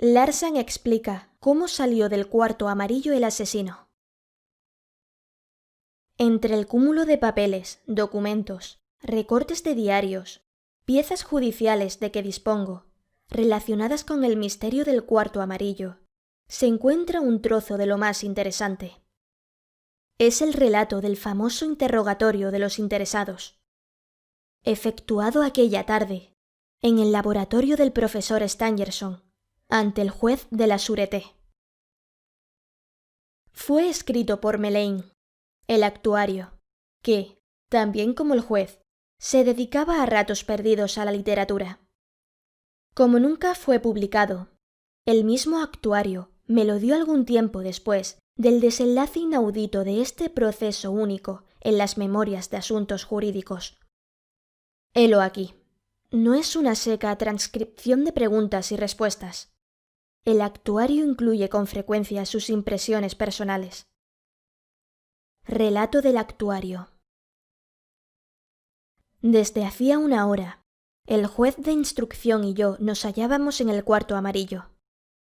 Larsan explica cómo salió del cuarto amarillo el asesino. Entre el cúmulo de papeles, documentos, recortes de diarios, piezas judiciales de que dispongo, relacionadas con el misterio del cuarto amarillo, se encuentra un trozo de lo más interesante. Es el relato del famoso interrogatorio de los interesados, efectuado aquella tarde, en el laboratorio del profesor Stangerson, ante el juez de la Sûreté. Fue escrito por Melein, el actuario, que, también como el juez, se dedicaba a ratos perdidos a la literatura. Como nunca fue publicado, el mismo actuario me lo dio algún tiempo después del desenlace inaudito de este proceso único en las memorias de asuntos jurídicos. Helo aquí. No es una seca transcripción de preguntas y respuestas. El actuario incluye con frecuencia sus impresiones personales. Relato del actuario. Desde hacía una hora, el juez de instrucción y yo nos hallábamos en el cuarto amarillo,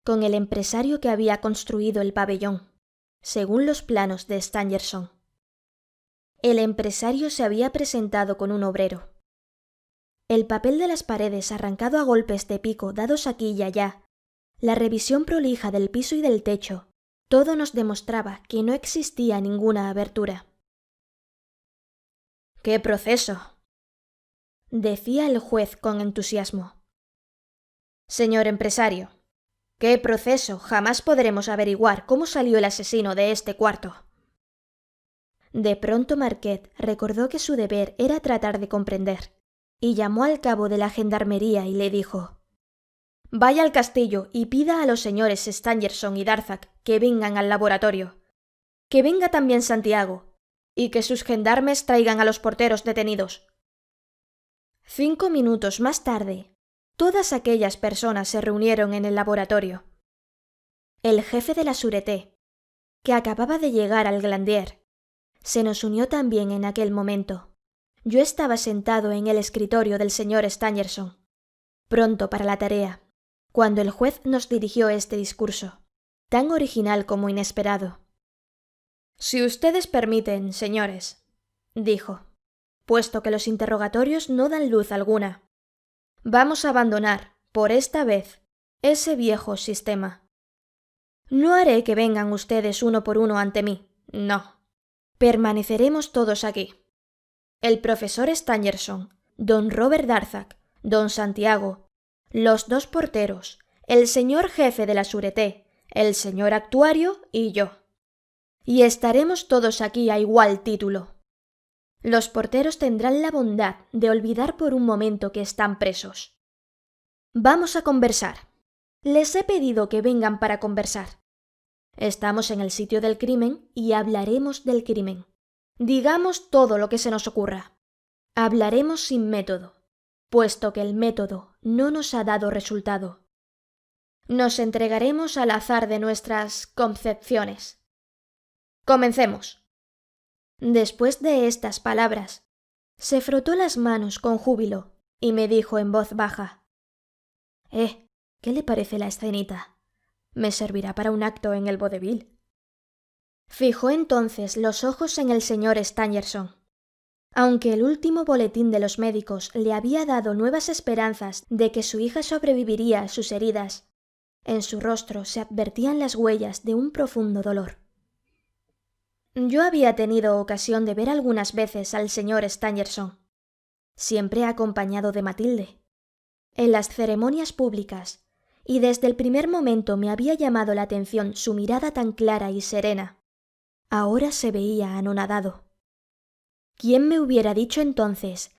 con el empresario que había construido el pabellón, según los planos de Stangerson. El empresario se había presentado con un obrero. El papel de las paredes arrancado a golpes de pico dados aquí y allá, la revisión prolija del piso y del techo, todo nos demostraba que no existía ninguna abertura. ¡Qué proceso!, decía el juez con entusiasmo. Señor empresario, ¡qué proceso! Jamás podremos averiguar cómo salió el asesino de este cuarto. De pronto Marquet recordó que su deber era tratar de comprender, y llamó al cabo de la gendarmería y le dijo: «Vaya al castillo y pida a los señores Stangerson y Darzac que vengan al laboratorio. Que venga también Santiago, y que sus gendarmes traigan a los porteros detenidos». 5 minutos más tarde, todas aquellas personas se reunieron en el laboratorio. El jefe de la Sûreté, que acababa de llegar al Glandier, se nos unió también en aquel momento. Yo estaba sentado en el escritorio del señor Stangerson, pronto para la tarea, cuando el juez nos dirigió este discurso, tan original como inesperado. «Si ustedes permiten, señores», dijo, «puesto que los interrogatorios no dan luz alguna, vamos a abandonar, por esta vez, ese viejo sistema. No haré que vengan ustedes uno por uno ante mí, no. Permaneceremos todos aquí. El profesor Stangerson, don Robert Darzac, don Santiago, los 2 porteros, el señor jefe de la Sûreté, el señor actuario y yo. Y estaremos todos aquí a igual título. Los porteros tendrán la bondad de olvidar por un momento que están presos. Vamos a conversar. Les he pedido que vengan para conversar. Estamos en el sitio del crimen y hablaremos del crimen. Digamos todo lo que se nos ocurra. Hablaremos sin método, puesto que el método no nos ha dado resultado. Nos entregaremos al azar de nuestras concepciones. Comencemos». Después de estas palabras, se frotó las manos con júbilo y me dijo en voz baja: ¿Qué le parece la escenita? ¿Me servirá para un acto en el vodevil? Fijó entonces los ojos en el señor Stangerson. Aunque el último boletín de los médicos le había dado nuevas esperanzas de que su hija sobreviviría a sus heridas, en su rostro se advertían las huellas de un profundo dolor. Yo había tenido ocasión de ver algunas veces al señor Stangerson, siempre acompañado de Matilde, en las ceremonias públicas, y desde el primer momento me había llamado la atención su mirada tan clara y serena. Ahora se veía anonadado. ¿Quién me hubiera dicho entonces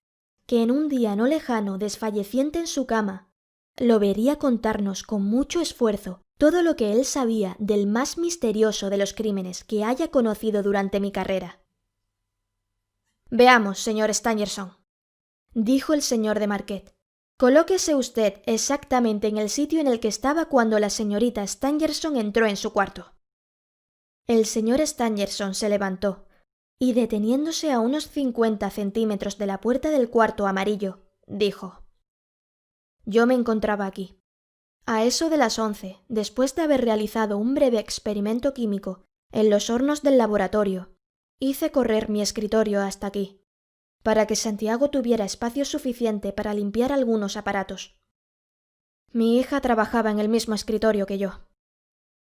que en un día no lejano, desfalleciente en su cama, lo vería contarnos con mucho esfuerzo todo lo que él sabía del más misterioso de los crímenes que haya conocido durante mi carrera? «Veamos, señor Stangerson», dijo el señor de Marquet. «Colóquese usted exactamente en el sitio en el que estaba cuando la señorita Stangerson entró en su cuarto». El señor Stangerson se levantó y, deteniéndose a unos 50 centímetros de la puerta del cuarto amarillo, dijo: «Yo me encontraba aquí. A eso de las 11, después de haber realizado un breve experimento químico en los hornos del laboratorio, hice correr mi escritorio hasta aquí, para que Santiago tuviera espacio suficiente para limpiar algunos aparatos. Mi hija trabajaba en el mismo escritorio que yo.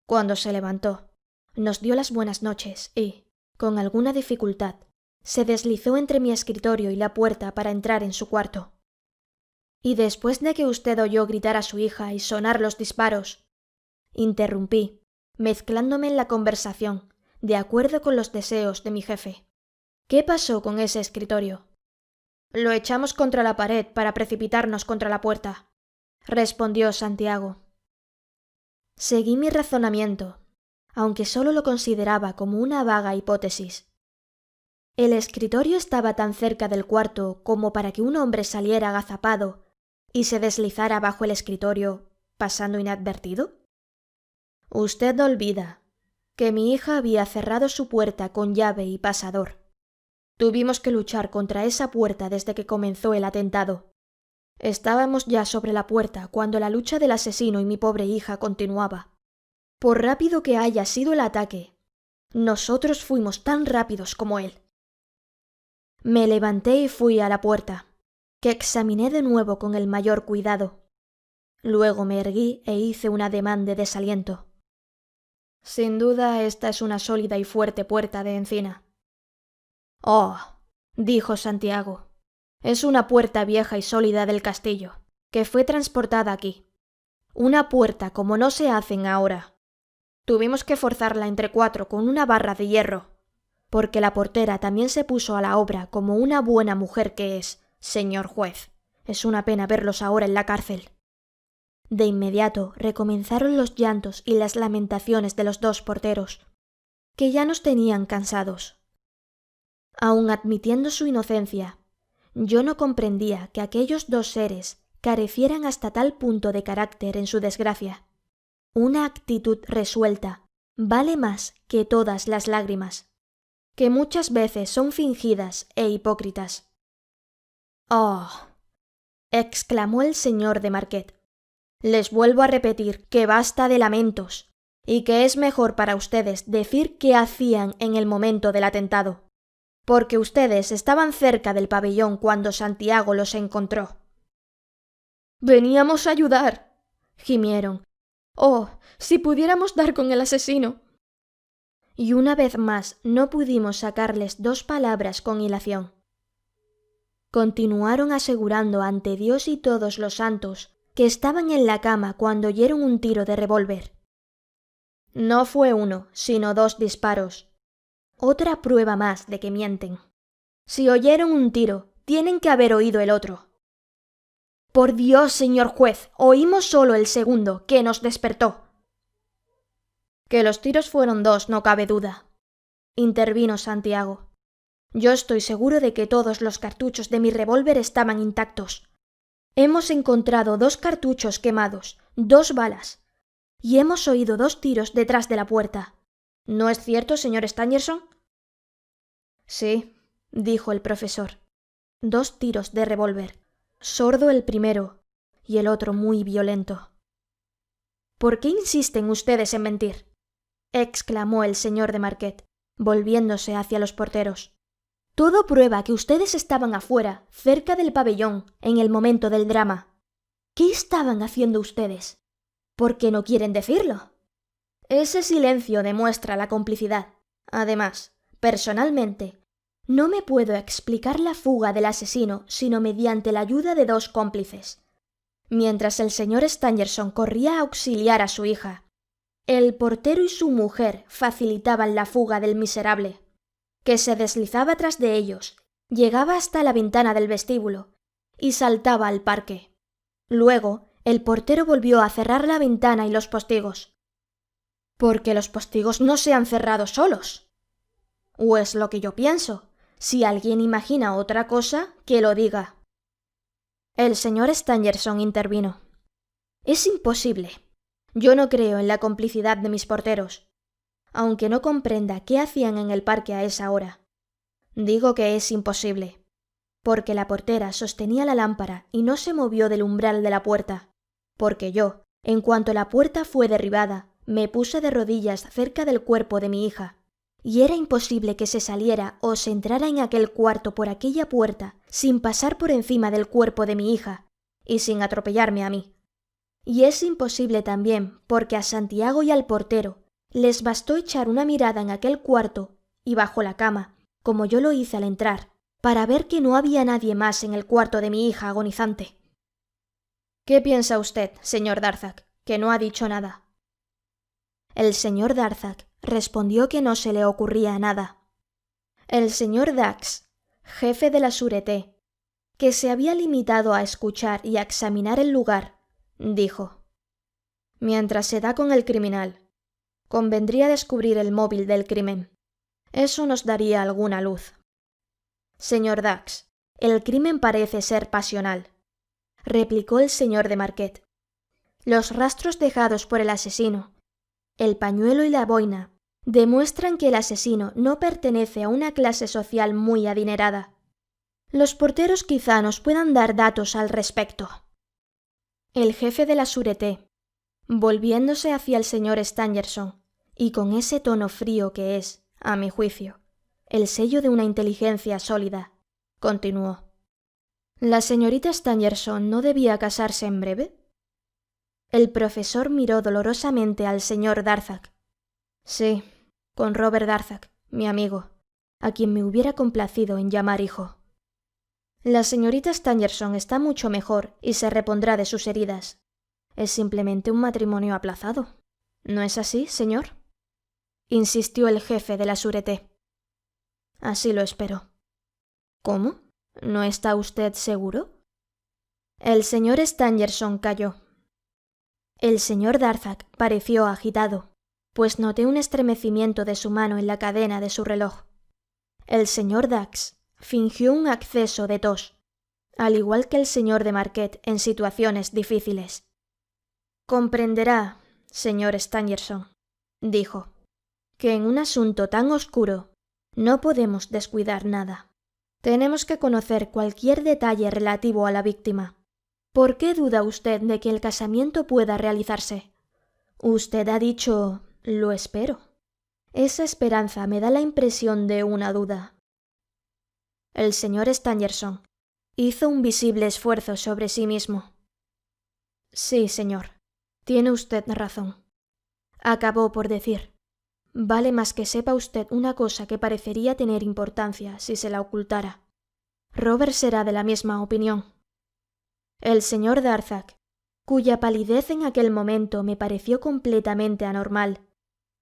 Cuando se levantó, nos dio las buenas noches y, con alguna dificultad, se deslizó entre mi escritorio y la puerta para entrar en su cuarto. Y después de que usted oyó gritar a su hija y sonar los disparos, interrumpí, mezclándome en la conversación, de acuerdo con los deseos de mi jefe. ¿Qué pasó con ese escritorio? Lo echamos contra la pared para precipitarnos contra la puerta, respondió Santiago. Seguí mi razonamiento, aunque solo lo consideraba como una vaga hipótesis. ¿El escritorio estaba tan cerca del cuarto como para que un hombre saliera agazapado y se deslizara bajo el escritorio, pasando inadvertido? Usted olvida que mi hija había cerrado su puerta con llave y pasador. Tuvimos que luchar contra esa puerta desde que comenzó el atentado. Estábamos ya sobre la puerta cuando la lucha del asesino y mi pobre hija continuaba. Por rápido que haya sido el ataque, nosotros fuimos tan rápidos como él. Me levanté y fui a la puerta, que examiné de nuevo con el mayor cuidado. Luego me erguí e hice un ademán de desaliento. Sin duda esta es una sólida y fuerte puerta de encina. Oh, dijo Santiago, es una puerta vieja y sólida del castillo, que fue transportada aquí. Una puerta como no se hacen ahora. Tuvimos que forzarla entre 4 con una barra de hierro, porque la portera también se puso a la obra como una buena mujer que es, señor juez. Es una pena verlos ahora en la cárcel. De inmediato recomenzaron los llantos y las lamentaciones de los 2 porteros, que ya nos tenían cansados. Aun admitiendo su inocencia, yo no comprendía que aquellos 2 seres carecieran hasta tal punto de carácter en su desgracia. Una actitud resuelta vale más que todas las lágrimas, que muchas veces son fingidas e hipócritas. «Oh», exclamó el señor de Marquet, «les vuelvo a repetir que basta de lamentos y que es mejor para ustedes decir qué hacían en el momento del atentado, porque ustedes estaban cerca del pabellón cuando Santiago los encontró». «Veníamos a ayudar», gimieron. «Oh, si pudiéramos dar con el asesino». Y una vez más no pudimos sacarles 2 palabras con hilación. Continuaron asegurando ante Dios y todos los santos que estaban en la cama cuando oyeron un tiro de revólver. No fue 1, sino 2 disparos. Otra prueba más de que mienten. Si oyeron un tiro, tienen que haber oído el otro. Por Dios, señor juez, oímos solo el segundo, que nos despertó. Que los tiros fueron 2, no cabe duda, intervino Santiago. Yo estoy seguro de que todos los cartuchos de mi revólver estaban intactos. Hemos encontrado 2 cartuchos quemados, 2 balas, y hemos oído 2 tiros detrás de la puerta. ¿No es cierto, señor Stangerson? Sí, dijo el profesor. 2 tiros de revólver, sordo el primero y el otro muy violento. ¿Por qué insisten ustedes en mentir?, exclamó el señor de Marquet, volviéndose hacia los porteros. Todo prueba que ustedes estaban afuera, cerca del pabellón, en el momento del drama. ¿Qué estaban haciendo ustedes? ¿Por qué no quieren decirlo? Ese silencio demuestra la complicidad. Además, personalmente, no me puedo explicar la fuga del asesino sino mediante la ayuda de 2 cómplices. Mientras el señor Stangerson corría a auxiliar a su hija, el portero y su mujer facilitaban la fuga del miserable, que se deslizaba tras de ellos, llegaba hasta la ventana del vestíbulo y saltaba al parque. Luego, el portero volvió a cerrar la ventana y los postigos. Porque los postigos no se han cerrado solos. O es lo que yo pienso. Si alguien imagina otra cosa, que lo diga. El señor Stangerson intervino. Es imposible. Yo no creo en la complicidad de mis porteros, aunque no comprenda qué hacían en el parque a esa hora. Digo que es imposible, porque la portera sostenía la lámpara y no se movió del umbral de la puerta, porque yo, En cuanto la puerta fue derribada, me puse de rodillas cerca del cuerpo de mi hija, y era imposible que se saliera o se entrara en aquel cuarto por aquella puerta sin pasar por encima del cuerpo de mi hija y sin atropellarme a mí. Y es imposible también porque a Santiago y al portero les bastó echar una mirada en aquel cuarto y bajo la cama, como yo lo hice al entrar, para ver que no había nadie más en el cuarto de mi hija agonizante. ¿Qué piensa usted, señor Darzac, que no ha dicho nada? El señor Darzac respondió que no se le ocurría nada. El señor Dax, jefe de la Sûreté, que se había limitado a escuchar y a examinar el lugar, dijo: «Mientras se da con el criminal, convendría descubrir el móvil del crimen. Eso nos daría alguna luz». «Señor Dax, el crimen parece ser pasional», replicó el señor de Marquet. «Los rastros dejados por el asesino, el pañuelo y la boina, demuestran que el asesino no pertenece a una clase social muy adinerada. Los porteros quizá nos puedan dar datos al respecto». El jefe de la Sûreté, volviéndose hacia el señor Stangerson, y con ese tono frío que es, a mi juicio, el sello de una inteligencia sólida, continuó: «¿La señorita Stangerson no debía casarse en breve?» El profesor miró dolorosamente al señor Darzac. «Sí, con Robert Darzac, mi amigo, a quien me hubiera complacido en llamar hijo. La señorita Stangerson está mucho mejor y se repondrá de sus heridas. Es simplemente un matrimonio aplazado. ¿No es así, señor?», insistió el jefe de la Sûreté. «Así lo espero». «¿Cómo? ¿No está usted seguro?». El señor Stangerson calló. El señor Darzac pareció agitado, pues noté un estremecimiento de su mano en la cadena de su reloj. El señor Dax fingió un acceso de tos, al igual que el señor de Marquet en situaciones difíciles. «Comprenderá, señor Stangerson», dijo, «que en un asunto tan oscuro no podemos descuidar nada. Tenemos que conocer cualquier detalle relativo a la víctima. ¿Por qué duda usted de que el casamiento pueda realizarse? Usted ha dicho: «Lo espero». Esa esperanza me da la impresión de una duda». El señor Stangerson hizo un visible esfuerzo sobre sí mismo. «Sí, señor, tiene usted razón», acabó por decir. «Vale más que sepa usted una cosa que parecería tener importancia si se la ocultara. Robert será de la misma opinión». El señor Darzac, cuya palidez en aquel momento me pareció completamente anormal,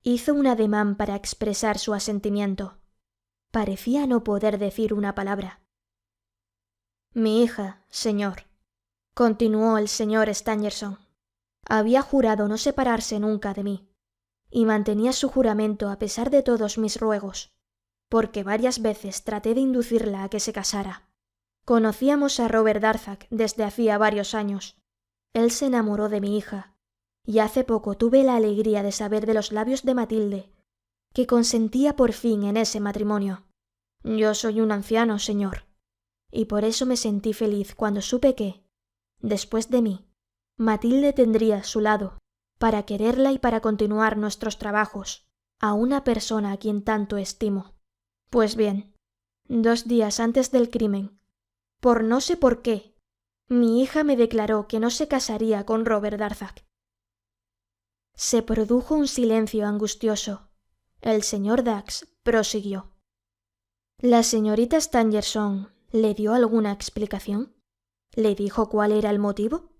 hizo un ademán para expresar su asentimiento. Parecía no poder decir una palabra. «Mi hija, señor», continuó el señor Stangerson, «había jurado no separarse nunca de mí, y mantenía su juramento a pesar de todos mis ruegos, porque varias veces traté de inducirla a que se casara. Conocíamos a Robert Darzac desde hacía varios años. Él se enamoró de mi hija, y hace poco tuve la alegría de saber de los labios de Matilde que consentía por fin en ese matrimonio. Yo soy un anciano, señor, y por eso me sentí feliz cuando supe que, después de mí, Matilde tendría a su lado, para quererla y para continuar nuestros trabajos, a una persona a quien tanto estimo. Pues bien, 2 días antes del crimen, por no sé por qué, mi hija me declaró que no se casaría con Robert Darzac». Se produjo un silencio angustioso. El señor Dax prosiguió: «¿La señorita Stangerson le dio alguna explicación? ¿Le dijo cuál era el motivo?»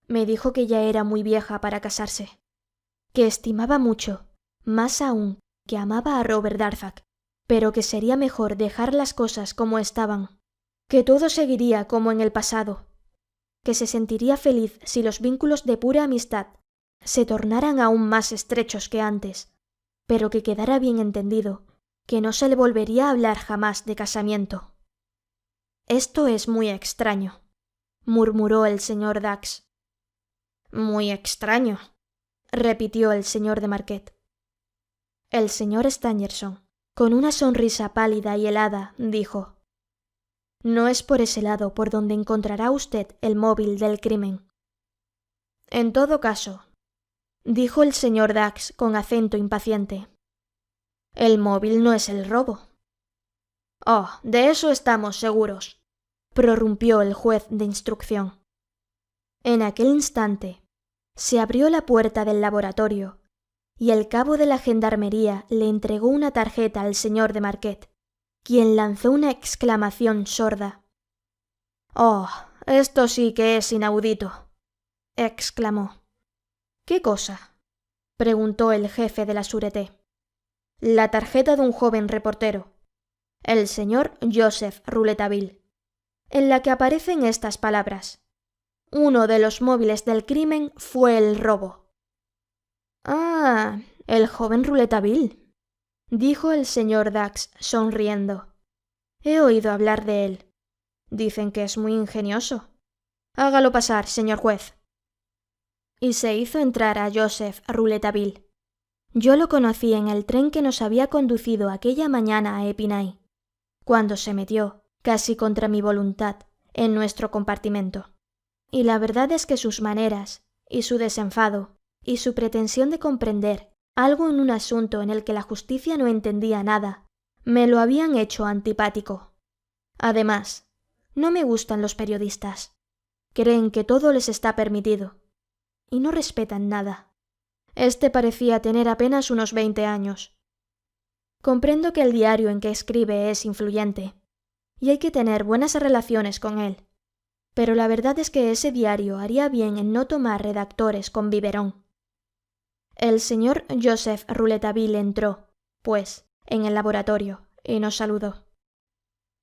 «Me dijo que ya era muy vieja para casarse, que estimaba mucho, más aún que amaba a Robert Darzac, pero que sería mejor dejar las cosas como estaban, que todo seguiría como en el pasado, que se sentiría feliz si los vínculos de pura amistad se tornaran aún más estrechos que antes, pero que quedara bien entendido que no se le volvería a hablar jamás de casamiento». «Esto es muy extraño», murmuró el señor Dax. «Muy extraño», repitió el señor de Marquet. El señor Stangerson, con una sonrisa pálida y helada, dijo: «No es por ese lado por donde encontrará usted el móvil del crimen». En todo caso, dijo el señor Dax con acento impaciente, el móvil no es el robo. Oh, de eso estamos seguros, prorrumpió el juez de instrucción. En aquel instante se abrió la puerta del laboratorio y el cabo de la gendarmería le entregó una tarjeta al señor de Marquet, quien lanzó una exclamación sorda. «Oh, esto sí que es inaudito», exclamó. «¿Qué cosa?», preguntó el jefe de la Sûreté. «La tarjeta de un joven reportero, el señor Joseph Rouletabille, en la que aparecen estas palabras: uno de los móviles del crimen fue el robo». «Ah, el joven Rouletabille», dijo el señor Dax sonriendo. «He oído hablar de él. Dicen que es muy ingenioso. Hágalo pasar, señor juez». Y se hizo entrar a Joseph Rouletabille. Yo lo conocí en el tren que nos había conducido aquella mañana a Epinay, cuando se metió, casi contra mi voluntad, en nuestro compartimento. Y la verdad es que sus maneras, y su desenfado, y su pretensión de comprender algo en un asunto en el que la justicia no entendía nada, me lo habían hecho antipático. Además, no me gustan los periodistas. Creen que todo les está permitido, y no respetan nada. Este parecía tener apenas unos 20 años. Comprendo que el diario en que escribe es influyente, y hay que tener buenas relaciones con él. Pero la verdad es que ese diario haría bien en no tomar redactores con biberón. El señor Joseph Rouletabille entró, pues, en el laboratorio, y nos saludó.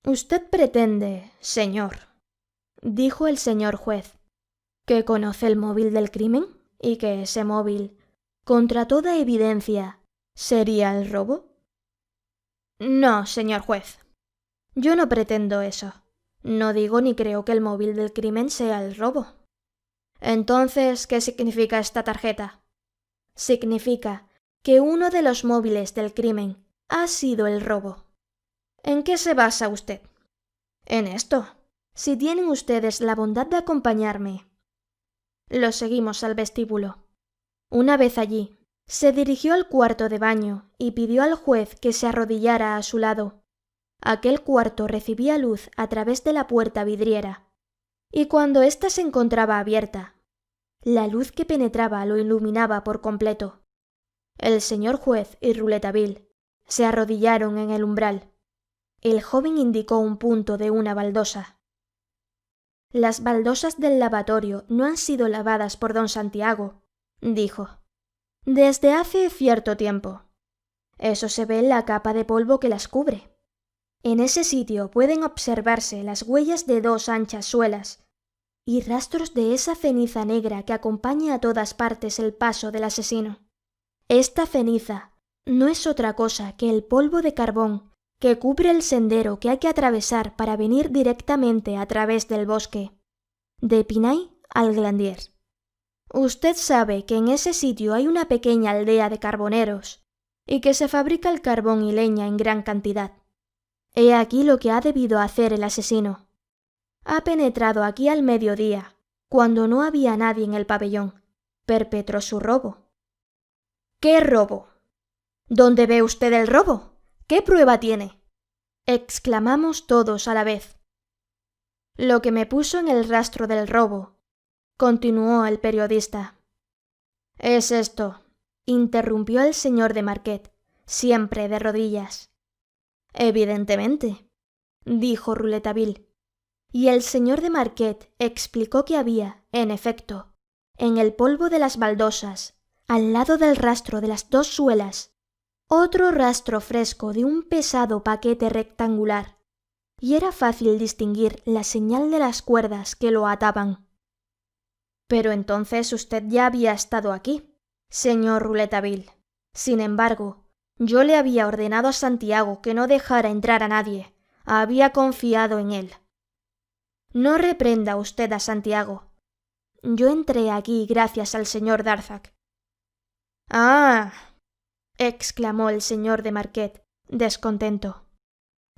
«Usted pretende, señor», dijo el señor juez, «que conoce el móvil del crimen y que ese móvil, contra toda evidencia, sería el robo». «No, señor juez. Yo no pretendo eso. No digo ni creo que el móvil del crimen sea el robo». «Entonces, ¿qué significa esta tarjeta?» «Significa que uno de los móviles del crimen ha sido el robo». «¿En qué se basa usted?» «En esto. Si tienen ustedes la bondad de acompañarme». Lo seguimos al vestíbulo. Una vez allí, se dirigió al cuarto de baño y pidió al juez que se arrodillara a su lado. Aquel cuarto recibía luz a través de la puerta vidriera, y cuando ésta se encontraba abierta, la luz que penetraba lo iluminaba por completo. El señor juez y Rouletabille se arrodillaron en el umbral. El joven indicó un punto de una baldosa. «Las baldosas del lavatorio no han sido lavadas por don Santiago», dijo, «desde hace cierto tiempo. Eso se ve en la capa de polvo que las cubre. En ese sitio pueden observarse las huellas de 2 anchas suelas y rastros de esa ceniza negra que acompaña a todas partes el paso del asesino. Esta ceniza no es otra cosa que el polvo de carbón que cubre el sendero que hay que atravesar para venir directamente a través del bosque, de Epinay al Glandier. Usted sabe que en ese sitio hay una pequeña aldea de carboneros y que se fabrica el carbón y leña en gran cantidad. He aquí lo que ha debido hacer el asesino. Ha penetrado aquí al mediodía, cuando no había nadie en el pabellón. Perpetró su robo». «¿Qué robo? ¿Dónde ve usted el robo? ¿Qué prueba tiene?», exclamamos todos a la vez. «Lo que me puso en el rastro del robo», continuó el periodista. «Es esto», interrumpió el señor de Marquet, siempre de rodillas. «Evidentemente», dijo Rouletabille, y el señor de Marquet explicó que había, en efecto, en el polvo de las baldosas, al lado del rastro de las 2 suelas, otro rastro fresco de un pesado paquete rectangular, y era fácil distinguir la señal de las cuerdas que lo ataban. «Pero entonces usted ya había estado aquí, señor Rouletabille. Sin embargo, yo le había ordenado a Santiago que no dejara entrar a nadie. Había confiado en él». «No reprenda usted a Santiago. Yo entré aquí gracias al señor Darzac». «Ah», exclamó el señor de Marquet, descontento,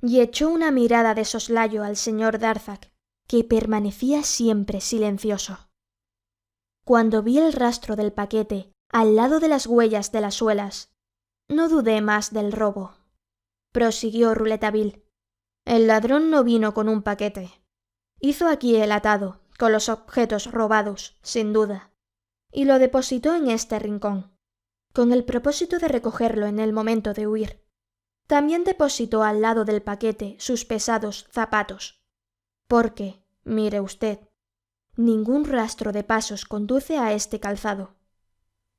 y echó una mirada de soslayo al señor Darzac, que permanecía siempre silencioso. Cuando vi el rastro del paquete al lado de las huellas de las suelas, no dudé más del robo. Prosiguió Rouletabille. El ladrón no vino con un paquete. Hizo aquí el atado, con los objetos robados, sin duda, y lo depositó en este rincón, con el propósito de recogerlo en el momento de huir. También depositó al lado del paquete sus pesados zapatos, porque, mire usted, ningún rastro de pasos conduce a este calzado,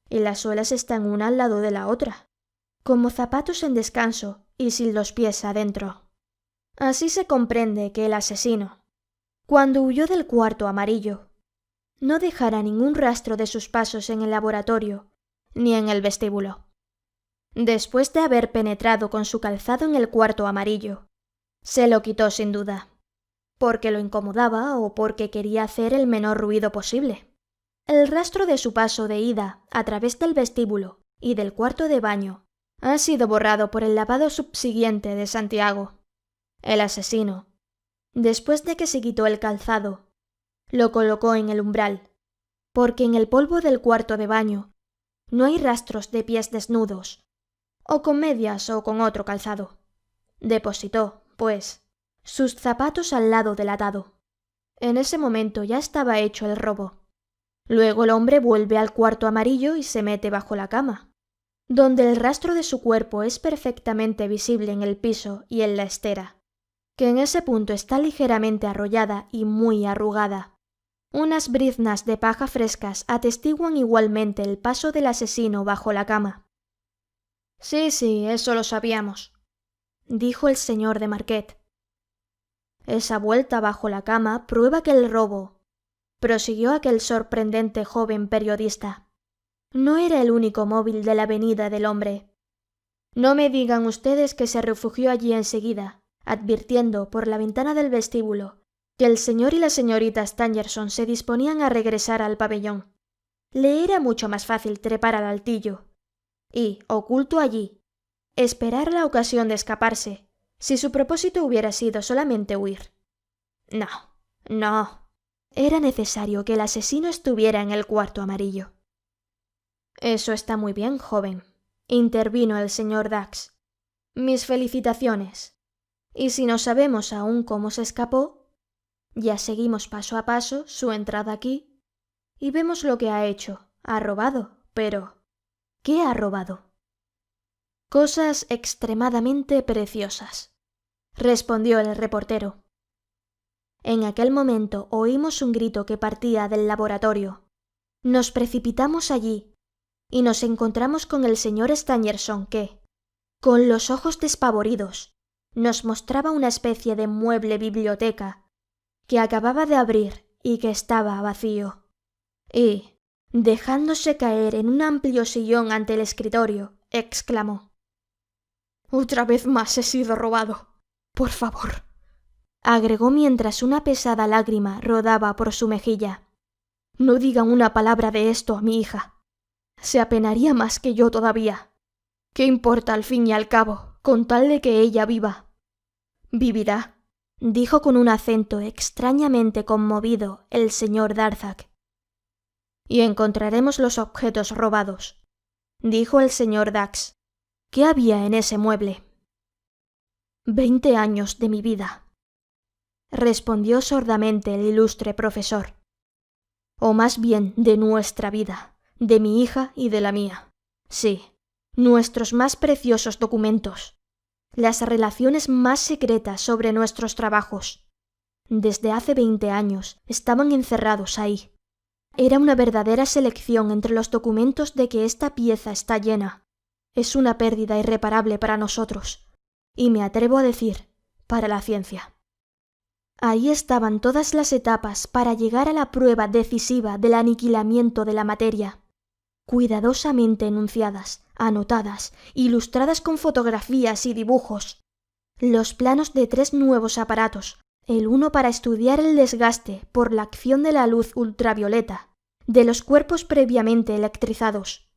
y las suelas están una al lado de la otra, como zapatos en descanso y sin los pies adentro. Así se comprende que el asesino, cuando huyó del cuarto amarillo, no dejara ningún rastro de sus pasos en el laboratorio ni en el vestíbulo. Después de haber penetrado con su calzado en el cuarto amarillo, se lo quitó sin duda, porque lo incomodaba o porque quería hacer el menor ruido posible. El rastro de su paso de ida a través del vestíbulo y del cuarto de baño ha sido borrado por el lavado subsiguiente de Santiago. El asesino, después de que se quitó el calzado, lo colocó en el umbral, porque en el polvo del cuarto de baño no hay rastros de pies desnudos, o con medias o con otro calzado. Depositó, pues, sus zapatos al lado del atado. En ese momento ya estaba hecho el robo. Luego el hombre vuelve al cuarto amarillo y se mete bajo la cama, donde el rastro de su cuerpo es perfectamente visible en el piso y en la estera, que en ese punto está ligeramente arrollada y muy arrugada. Unas briznas de paja frescas atestiguan igualmente el paso del asesino bajo la cama. Sí, eso lo sabíamos, dijo el señor de Marquet. Esa vuelta bajo la cama prueba que el robo, prosiguió aquel sorprendente joven periodista, no era el único móvil de la venida del hombre. No me digan ustedes que se refugió allí enseguida, advirtiendo por la ventana del vestíbulo que el señor y la señorita Stangerson se disponían a regresar al pabellón. Le era mucho más fácil trepar al altillo y, oculto allí, esperar la ocasión de escaparse, si su propósito hubiera sido solamente huir. No. Era necesario que el asesino estuviera en el cuarto amarillo. Eso está muy bien, joven, intervino el señor Dax. Mis felicitaciones. Y si no sabemos aún cómo se escapó, ya seguimos paso a paso su entrada aquí y vemos lo que ha hecho. Ha robado, pero ¿qué ha robado? Cosas extremadamente preciosas, respondió el reportero. En aquel momento oímos un grito que partía del laboratorio. Nos precipitamos allí y nos encontramos con el señor Stangerson que, con los ojos despavoridos, nos mostraba una especie de mueble biblioteca que acababa de abrir y que estaba vacío. Y, dejándose caer en un amplio sillón ante el escritorio, exclamó: «Otra vez más he sido robado. Por favor», agregó mientras una pesada lágrima rodaba por su mejilla. «No digan una palabra de esto a mi hija. Se apenaría más que yo todavía. ¿Qué importa al fin y al cabo, con tal de que ella viva?» «Vivirá», dijo con un acento extrañamente conmovido el señor Darzac. «Y encontraremos los objetos robados», dijo el señor Dax. «¿Qué había en ese mueble?» 20 años de mi vida, respondió sordamente el ilustre profesor. O más bien de nuestra vida, de mi hija y de la mía. Sí, nuestros más preciosos documentos, las relaciones más secretas sobre nuestros trabajos. Desde hace 20 años estaban encerrados ahí. Era una verdadera selección entre los documentos de que esta pieza está llena. Es una pérdida irreparable para nosotros, y me atrevo a decir, para la ciencia. Ahí estaban todas las etapas para llegar a la prueba decisiva del aniquilamiento de la materia, cuidadosamente enunciadas, anotadas, ilustradas con fotografías y dibujos. Los planos de 3 nuevos aparatos, el uno para estudiar el desgaste por la acción de la luz ultravioleta de los cuerpos previamente electrizados,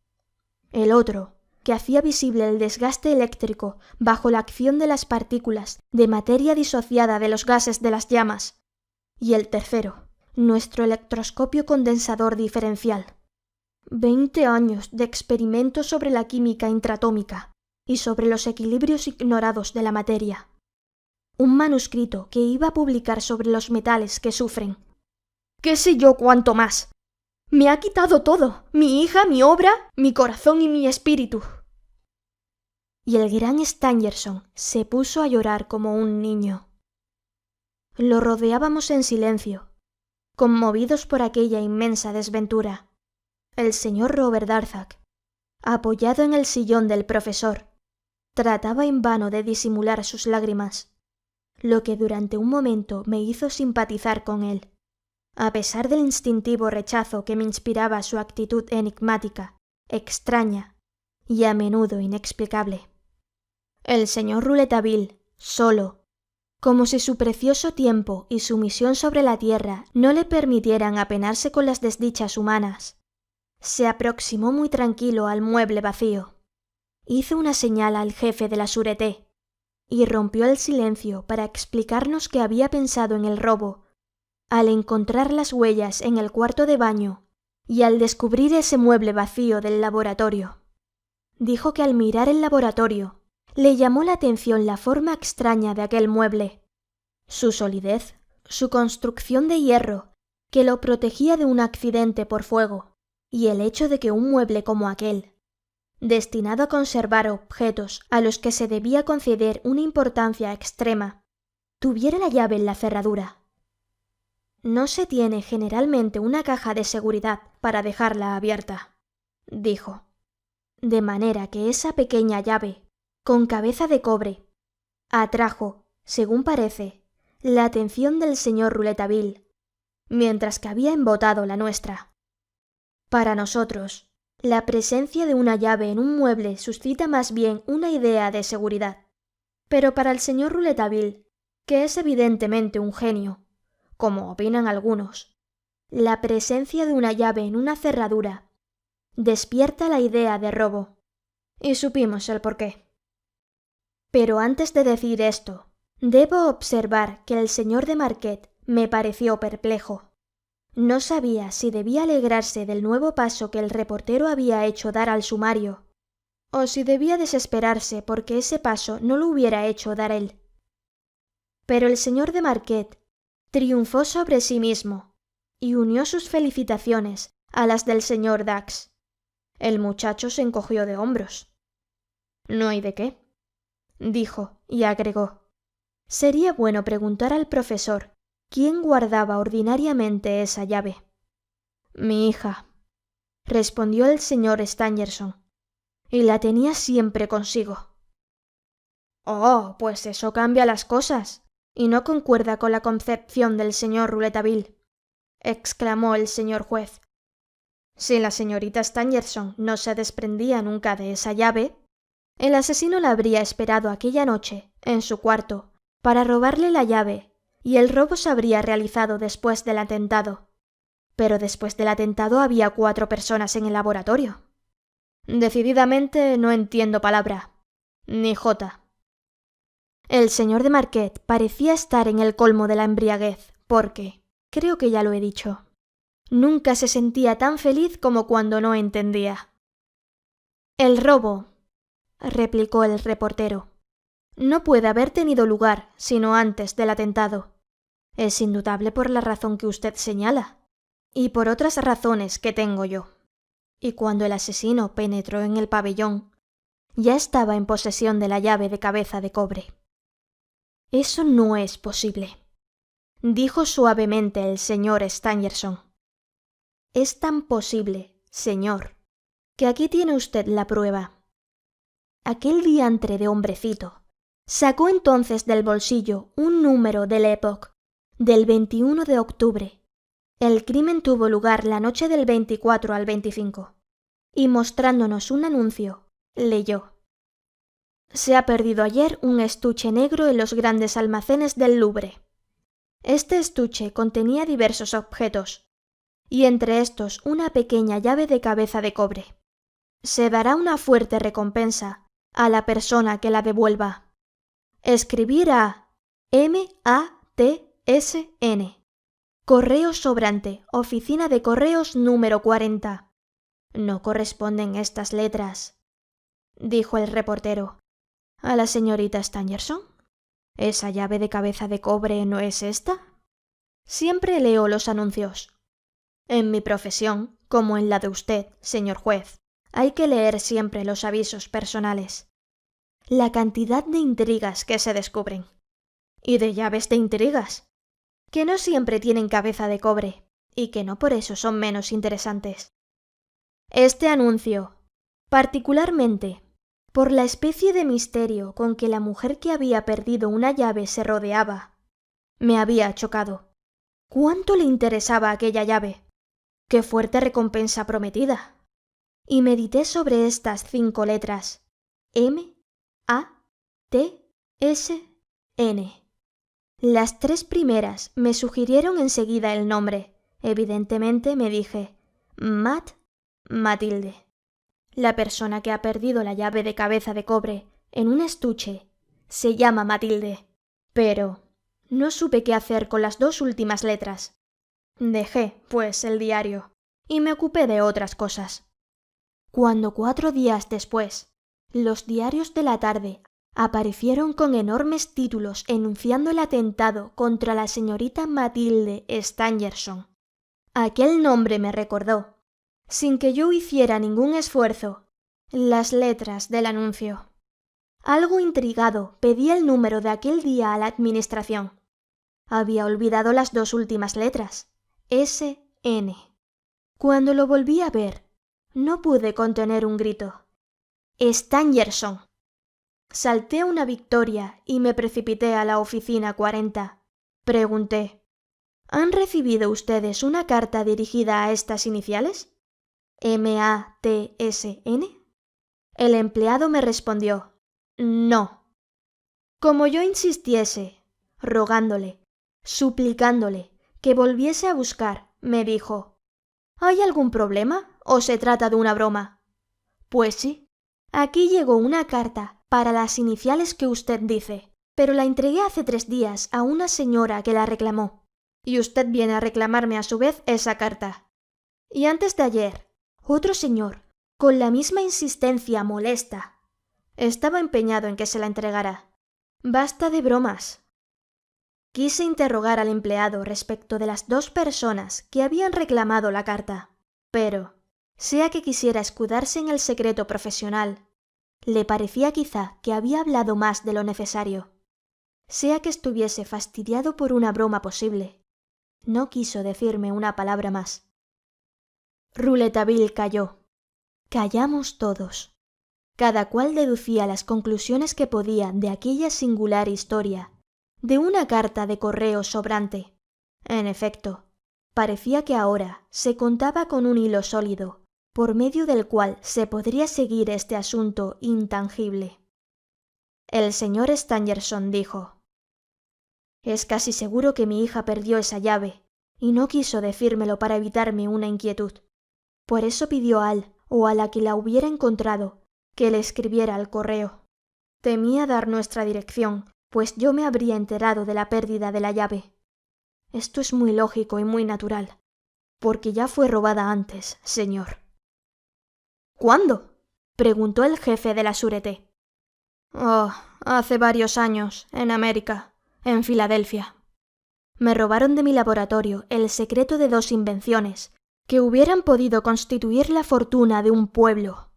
el otro que hacía visible el desgaste eléctrico bajo la acción de las partículas de materia disociada de los gases de las llamas, y el tercero, nuestro electroscopio condensador diferencial. 20 años de experimentos sobre la química intratómica y sobre los equilibrios ignorados de la materia. Un manuscrito que iba a publicar sobre los metales que sufren. ¿Qué sé yo cuánto más? Me ha quitado todo, mi hija, mi obra, mi corazón y mi espíritu. Y el gran Stangerson se puso a llorar como un niño. Lo rodeábamos en silencio, conmovidos por aquella inmensa desventura. El señor Robert Darzac, apoyado en el sillón del profesor, trataba en vano de disimular sus lágrimas, lo que durante un momento me hizo simpatizar con él, a pesar del instintivo rechazo que me inspiraba su actitud enigmática, extraña y a menudo inexplicable. El señor Rouletabille, solo, como si su precioso tiempo y su misión sobre la tierra no le permitieran apenarse con las desdichas humanas, se aproximó muy tranquilo al mueble vacío, hizo una señal al jefe de la Sûreté y rompió el silencio para explicarnos que había pensado en el robo al encontrar las huellas en el cuarto de baño y al descubrir ese mueble vacío del laboratorio. Dijo que al mirar el laboratorio le llamó la atención la forma extraña de aquel mueble, su solidez, su construcción de hierro que lo protegía de un accidente por fuego, y el hecho de que un mueble como aquel, destinado a conservar objetos a los que se debía conceder una importancia extrema, tuviera la llave en la cerradura. No se tiene generalmente una caja de seguridad para dejarla abierta, dijo, de manera que esa pequeña llave, con cabeza de cobre, atrajo, según parece, la atención del señor Rouletabille, mientras que había embotado la nuestra. Para nosotros, la presencia de una llave en un mueble suscita más bien una idea de seguridad, pero para el señor Rouletabille, que es evidentemente un genio, como opinan algunos, la presencia de una llave en una cerradura despierta la idea de robo, y supimos el porqué. Pero antes de decir esto, debo observar que el señor de Marquet me pareció perplejo. No sabía si debía alegrarse del nuevo paso que el reportero había hecho dar al sumario, o si debía desesperarse porque ese paso no lo hubiera hecho dar él. Pero el señor de Marquet triunfó sobre sí mismo y unió sus felicitaciones a las del señor Dax. El muchacho se encogió de hombros. «No hay de qué», dijo y agregó. «Sería bueno preguntar al profesor quién guardaba ordinariamente esa llave». «Mi hija», respondió el señor Stangerson, «y la tenía siempre consigo». «Oh, pues eso cambia las cosas, y no concuerda con la concepción del señor Rouletabille», exclamó el señor juez. «Si la señorita Stangerson no se desprendía nunca de esa llave, el asesino la habría esperado aquella noche en su cuarto para robarle la llave y el robo se habría realizado después del atentado. Pero después del atentado había 4 personas en el laboratorio. Decididamente no entiendo palabra, ni jota». El señor de Marquet parecía estar en el colmo de la embriaguez porque, creo que ya lo he dicho, nunca se sentía tan feliz como cuando no entendía. «El robo», replicó el reportero, «no puede haber tenido lugar sino antes del atentado. Es indudable por la razón que usted señala, y por otras razones que tengo yo. Y cuando el asesino penetró en el pabellón, ya estaba en posesión de la llave de cabeza de cobre». «Eso no es posible», dijo suavemente el señor Stangerson. «Es tan posible, señor, que aquí tiene usted la prueba». Aquel diantre de hombrecito sacó entonces del bolsillo un número de l'Époque del 21 de octubre. El crimen tuvo lugar la noche del 24 al 25, y mostrándonos un anuncio, leyó: «Se ha perdido ayer un estuche negro en los grandes almacenes del Louvre. Este estuche contenía diversos objetos, y entre estos una pequeña llave de cabeza de cobre. Se dará una fuerte recompensa a la persona que la devuelva. Escribir a MATSN, Correo sobrante, oficina de correos número 40. No corresponden estas letras, dijo el reportero. ¿A la señorita Stangerson? ¿Esa llave de cabeza de cobre no es esta? Siempre leo los anuncios. En mi profesión, como en la de usted, señor juez, hay que leer siempre los avisos personales. La cantidad de intrigas que se descubren. Y de llaves de intrigas, que no siempre tienen cabeza de cobre, y que no por eso son menos interesantes. Este anuncio, particularmente, por la especie de misterio con que la mujer que había perdido una llave se rodeaba, me había chocado. ¿Cuánto le interesaba aquella llave? ¡Qué fuerte recompensa prometida! Y medité sobre estas 5 letras: M, A, T, S, N. Las 3 primeras me sugirieron enseguida el nombre. Evidentemente me dije, Matilde. La persona que ha perdido la llave de cabeza de cobre en un estuche se llama Matilde. Pero no supe qué hacer con las 2 últimas letras. Dejé, pues, el diario y me ocupé de otras cosas. Cuando 4 días después, los diarios de la tarde aparecieron con enormes títulos enunciando el atentado contra la señorita Matilde Stangerson. Aquel nombre me recordó, sin que yo hiciera ningún esfuerzo, las letras del anuncio. Algo intrigado, pedí el número de aquel día a la administración. Había olvidado las 2 últimas letras, S-N. Cuando lo volví a ver, no pude contener un grito. ¡Stangerson! Salté una victoria y me precipité a la oficina 40. Pregunté, ¿han recibido ustedes una carta dirigida a estas iniciales? ¿M-A-T-S-N? El empleado me respondió, no. Como yo insistiese, rogándole, suplicándole que volviese a buscar, me dijo, ¿hay algún problema o se trata de una broma? Pues sí, aquí llegó una carta para las iniciales que usted dice, pero la entregué hace 3 días a una señora que la reclamó, y usted viene a reclamarme a su vez esa carta. Y antes de ayer, otro señor, con la misma insistencia molesta, estaba empeñado en que se la entregara. Basta de bromas. Quise interrogar al empleado respecto de las 2 personas que habían reclamado la carta, pero, sea que quisiera escudarse en el secreto profesional, le parecía quizá que había hablado más de lo necesario. Sea que estuviese fastidiado por una broma posible, no quiso decirme una palabra más. Rouletabille calló. Callamos todos. Cada cual deducía las conclusiones que podía de aquella singular historia, de una carta de correo sobrante. En efecto, parecía que ahora se contaba con un hilo sólido, por medio del cual se podría seguir este asunto intangible. El señor Stangerson dijo, «Es casi seguro que mi hija perdió esa llave, y no quiso decírmelo para evitarme una inquietud. Por eso pidió o a la que la hubiera encontrado, que le escribiera al correo. Temía dar nuestra dirección, pues yo me habría enterado de la pérdida de la llave. Esto es muy lógico y muy natural, porque ya fue robada antes, señor». «¿Cuándo?», preguntó el jefe de la Sûreté. «Oh, hace varios años, en América, en Filadelfia. Me robaron de mi laboratorio el secreto de 2 invenciones que hubieran podido constituir la fortuna de un pueblo.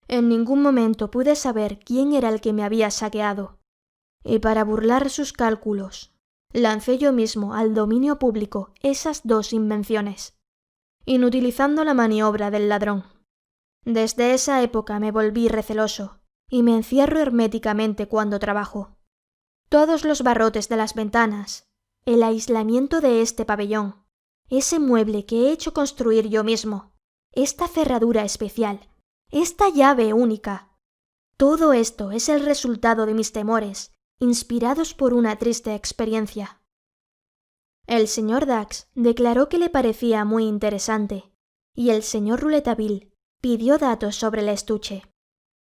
En ningún momento pude saber quién era el que me había saqueado, y para burlar sus cálculos, lancé yo mismo al dominio público esas 2 invenciones, inutilizando la maniobra del ladrón. Desde esa época me volví receloso y me encierro herméticamente cuando trabajo. Todos los barrotes de las ventanas, el aislamiento de este pabellón, ese mueble que he hecho construir yo mismo, esta cerradura especial, esta llave única, todo esto es el resultado de mis temores, inspirados por una triste experiencia». El señor Dax declaró que le parecía muy interesante, y el señor Rouletabille pidió datos sobre el estuche.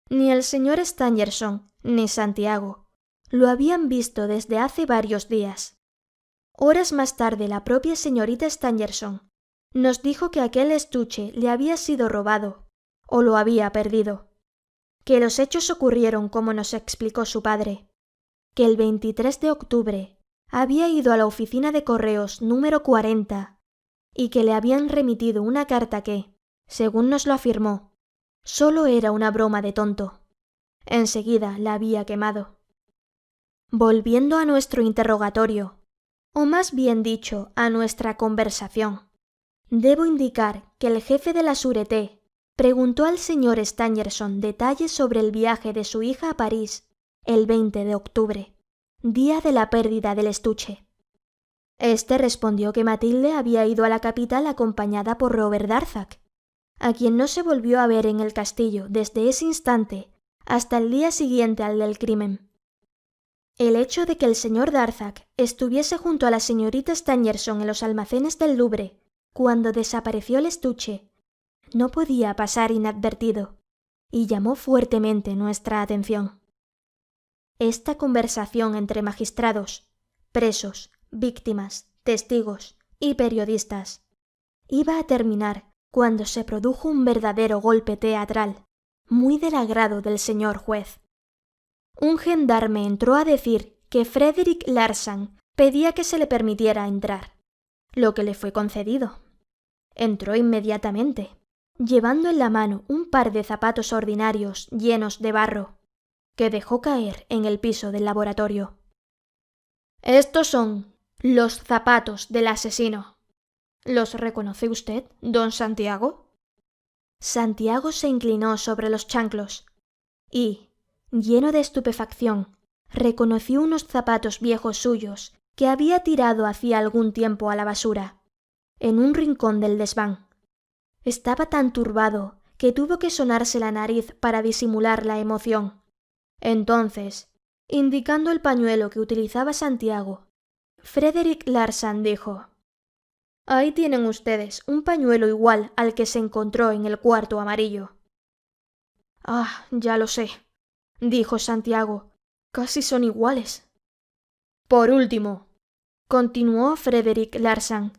Ni el señor Stangerson ni Santiago lo habían visto desde hace varios días. Horas más tarde la propia señorita Stangerson nos dijo que aquel estuche le había sido robado o lo había perdido, que los hechos ocurrieron como nos explicó su padre, que el 23 de octubre había ido a la oficina de correos número 40 y que le habían remitido una carta que, según nos lo afirmó, solo era una broma de tonto. Enseguida la había quemado. Volviendo a nuestro interrogatorio, o más bien dicho, a nuestra conversación, debo indicar que el jefe de la Sûreté preguntó al señor Stangerson detalles sobre el viaje de su hija a París el 20 de octubre, día de la pérdida del estuche. Este respondió que Matilde había ido a la capital acompañada por Robert Darzac, a quien no se volvió a ver en el castillo desde ese instante hasta el día siguiente al del crimen. El hecho de que el señor Darzac estuviese junto a la señorita Stangerson en los almacenes del Louvre cuando desapareció el estuche no podía pasar inadvertido y llamó fuertemente nuestra atención. Esta conversación entre magistrados, presos, víctimas, testigos y periodistas iba a terminar cuando se produjo un verdadero golpe teatral, muy del agrado del señor juez. Un gendarme entró a decir que Frederick Larsan pedía que se le permitiera entrar, lo que le fue concedido. Entró inmediatamente, llevando en la mano un par de zapatos ordinarios llenos de barro, que dejó caer en el piso del laboratorio. «Estos son los zapatos del asesino. ¿Los reconoce usted, don Santiago?» Santiago se inclinó sobre los chanclos y, lleno de estupefacción, reconoció unos zapatos viejos suyos que había tirado hacía algún tiempo a la basura, en un rincón del desván. Estaba tan turbado que tuvo que sonarse la nariz para disimular la emoción. Entonces, indicando el pañuelo que utilizaba Santiago, Frederick Larsan dijo: «Ahí tienen ustedes un pañuelo igual al que se encontró en el cuarto amarillo». «Ah, ya lo sé», dijo Santiago, «casi son iguales». «Por último», continuó Frederick Larsan,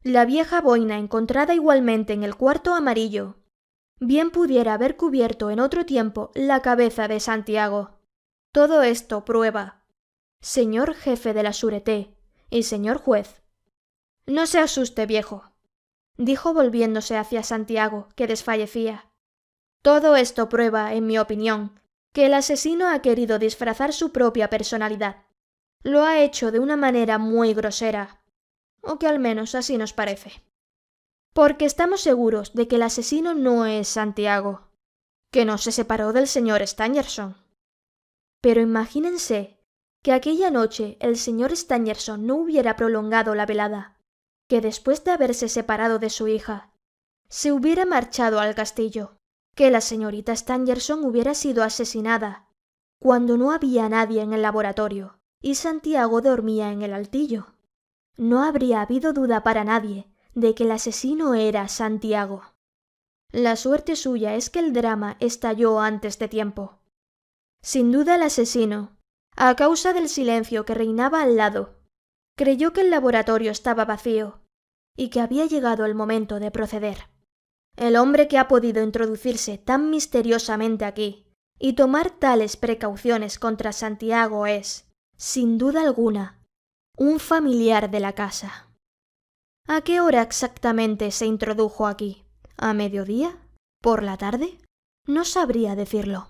«la vieja boina encontrada igualmente en el cuarto amarillo bien pudiera haber cubierto en otro tiempo la cabeza de Santiago. Todo esto prueba, señor jefe de la Sûreté y señor juez». «No se asuste, viejo», dijo volviéndose hacia Santiago, que desfallecía. «Todo esto prueba, en mi opinión, que el asesino ha querido disfrazar su propia personalidad. Lo ha hecho de una manera muy grosera, o que al menos así nos parece. Porque estamos seguros de que el asesino no es Santiago, que no se separó del señor Stangerson. Pero imagínense que aquella noche el señor Stangerson no hubiera prolongado la velada, que después de haberse separado de su hija, se hubiera marchado al castillo, que la señorita Stangerson hubiera sido asesinada, cuando no había nadie en el laboratorio y Santiago dormía en el altillo. No habría habido duda para nadie de que el asesino era Santiago. La suerte suya es que el drama estalló antes de tiempo. Sin duda el asesino, a causa del silencio que reinaba al lado, creyó que el laboratorio estaba vacío y que había llegado el momento de proceder. El hombre que ha podido introducirse tan misteriosamente aquí y tomar tales precauciones contra Santiago es, sin duda alguna, un familiar de la casa. ¿A qué hora exactamente se introdujo aquí? ¿A mediodía? ¿Por la tarde? No sabría decirlo.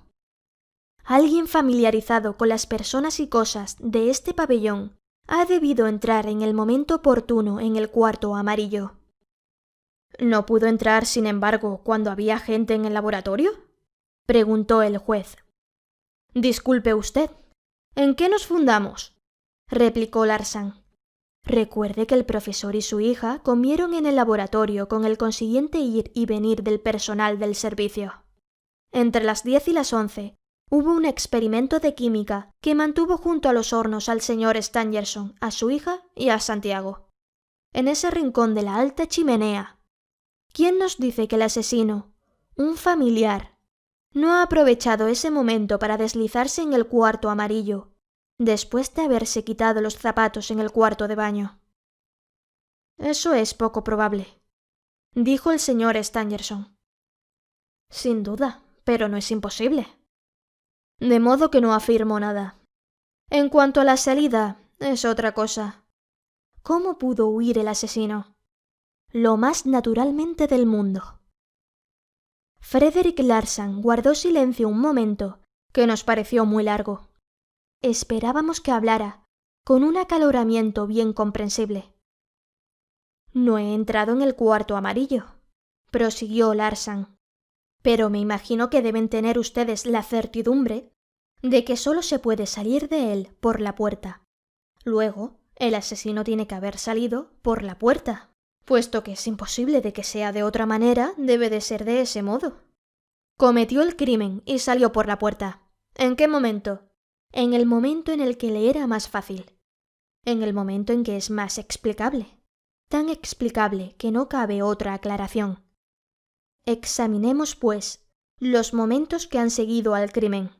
Alguien familiarizado con las personas y cosas de este pabellón ha debido entrar en el momento oportuno en el cuarto amarillo. ¿No pudo entrar, sin embargo, cuando había gente en el laboratorio?, preguntó el juez. «Disculpe usted, ¿en qué nos fundamos?», replicó Larsan. «Recuerde que el profesor y su hija comieron en el laboratorio con el consiguiente ir y venir del personal del servicio. Entre las 10 y las 11 hubo un experimento de química que mantuvo junto a los hornos al señor Stangerson, a su hija y a Santiago. En ese rincón de la alta chimenea. ¿Quién nos dice que el asesino, un familiar, no ha aprovechado ese momento para deslizarse en el cuarto amarillo, después de haberse quitado los zapatos en el cuarto de baño?» Eso es poco probable, dijo el señor Stangerson. Sin duda, pero no es imposible. De modo que no afirmo nada. En cuanto a la salida, es otra cosa. ¿Cómo pudo huir el asesino? Lo más naturalmente del mundo. Frederick Larsan guardó silencio un momento, que nos pareció muy largo. Esperábamos que hablara, con un acaloramiento bien comprensible. No he entrado en el cuarto amarillo, prosiguió Larsan, pero me imagino que deben tener ustedes la certidumbre de que solo se puede salir de él por la puerta. Luego, el asesino tiene que haber salido por la puerta. Puesto que es imposible de que sea de otra manera, debe de ser de ese modo. Cometió el crimen y salió por la puerta. ¿En qué momento? En el momento en el que le era más fácil. En el momento en que es más explicable. Tan explicable que no cabe otra aclaración. Examinemos, pues, los momentos que han seguido al crimen.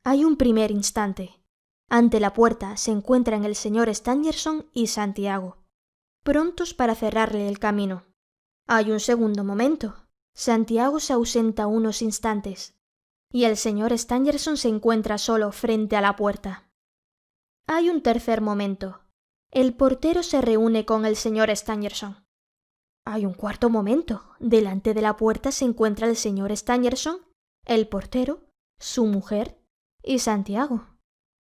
Hay un primer instante. Ante la puerta se encuentran el señor Stangerson y Santiago, prontos para cerrarle el camino. Hay un segundo momento. Santiago se ausenta unos instantes, y el señor Stangerson se encuentra solo frente a la puerta. Hay un tercer momento. El portero se reúne con el señor Stangerson. Hay un cuarto momento. Delante de la puerta se encuentra el señor Stangerson, el portero, su mujer y Santiago.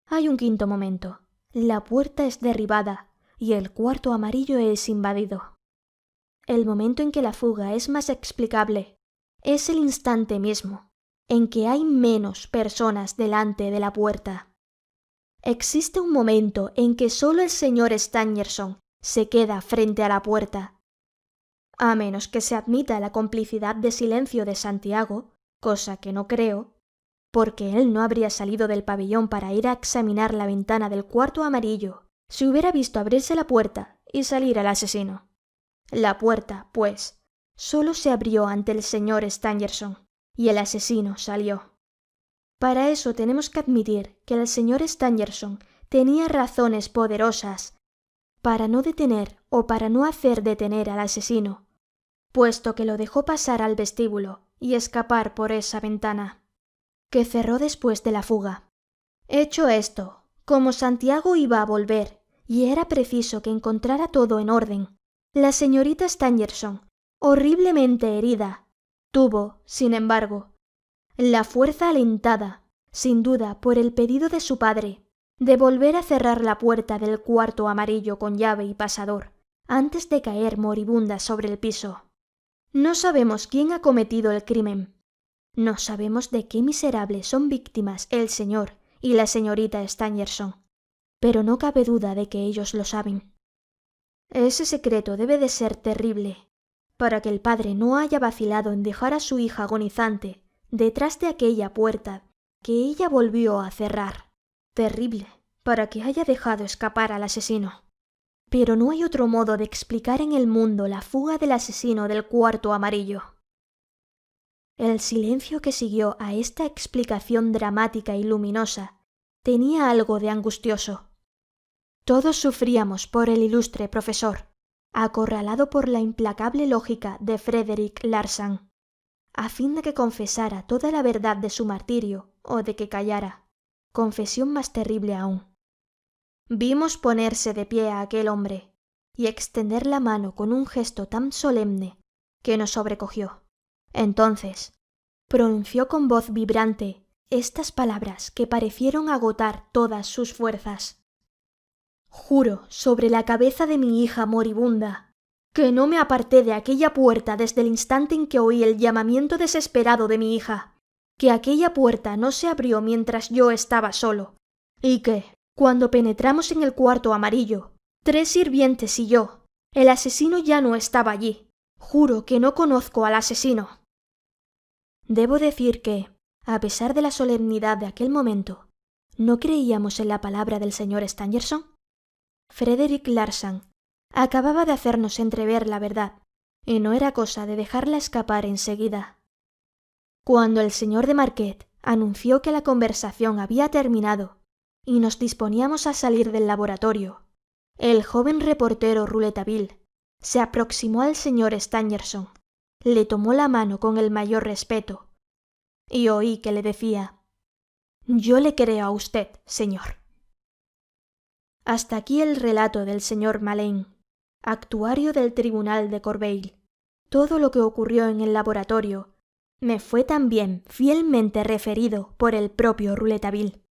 Hay un quinto momento. La puerta es derribada y el cuarto amarillo es invadido. El momento en que la fuga es más explicable es el instante mismo en que hay menos personas delante de la puerta. Existe un momento en que solo el señor Stangerson se queda frente a la puerta. A menos que se admita la complicidad de silencio de Santiago, cosa que no creo, porque él no habría salido del pabellón para ir a examinar la ventana del cuarto amarillo si hubiera visto abrirse la puerta y salir al asesino. La puerta, pues, solo se abrió ante el señor Stangerson, y el asesino salió. Para eso tenemos que admitir que el señor Stangerson tenía razones poderosas para no detener o para no hacer detener al asesino, puesto que lo dejó pasar al vestíbulo y escapar por esa ventana, que cerró después de la fuga. Hecho esto, como Santiago iba a volver y era preciso que encontrara todo en orden, la señorita Stangerson, horriblemente herida, tuvo, sin embargo, la fuerza alentada, sin duda por el pedido de su padre, de volver a cerrar la puerta del cuarto amarillo con llave y pasador, antes de caer moribunda sobre el piso. No sabemos quién ha cometido el crimen. No sabemos de qué miserables son víctimas el señor y la señorita Stangerson, pero no cabe duda de que ellos lo saben. Ese secreto debe de ser terrible, para que el padre no haya vacilado en dejar a su hija agonizante detrás de aquella puerta que ella volvió a cerrar. Terrible, para que haya dejado escapar al asesino. Pero no hay otro modo de explicar en el mundo la fuga del asesino del cuarto amarillo. El silencio que siguió a esta explicación dramática y luminosa tenía algo de angustioso. Todos sufríamos por el ilustre profesor, acorralado por la implacable lógica de Frederick Larsan, a fin de que confesara toda la verdad de su martirio o de que callara, confesión más terrible aún. Vimos ponerse de pie a aquel hombre y extender la mano con un gesto tan solemne que nos sobrecogió. Entonces, pronunció con voz vibrante estas palabras que parecieron agotar todas sus fuerzas. Juro sobre la cabeza de mi hija moribunda que no me aparté de aquella puerta desde el instante en que oí el llamamiento desesperado de mi hija, que aquella puerta no se abrió mientras yo estaba solo, y que, cuando penetramos en el cuarto amarillo, 3 sirvientes y yo, el asesino ya no estaba allí. Juro que no conozco al asesino. Debo decir que, a pesar de la solemnidad de aquel momento, ¿no creíamos en la palabra del señor Stangerson? Frederick Larsan acababa de hacernos entrever la verdad, y no era cosa de dejarla escapar enseguida. Cuando el señor de Marquet anunció que la conversación había terminado y nos disponíamos a salir del laboratorio, el joven reportero Rouletabille Se aproximó al señor Stangerson, le tomó la mano con el mayor respeto, y oí que le decía: «Yo le creo a usted, señor». Hasta aquí el relato del señor Maleine, actuario del tribunal de Corbeil. Todo lo que ocurrió en el laboratorio me fue también fielmente referido por el propio Rouletabille.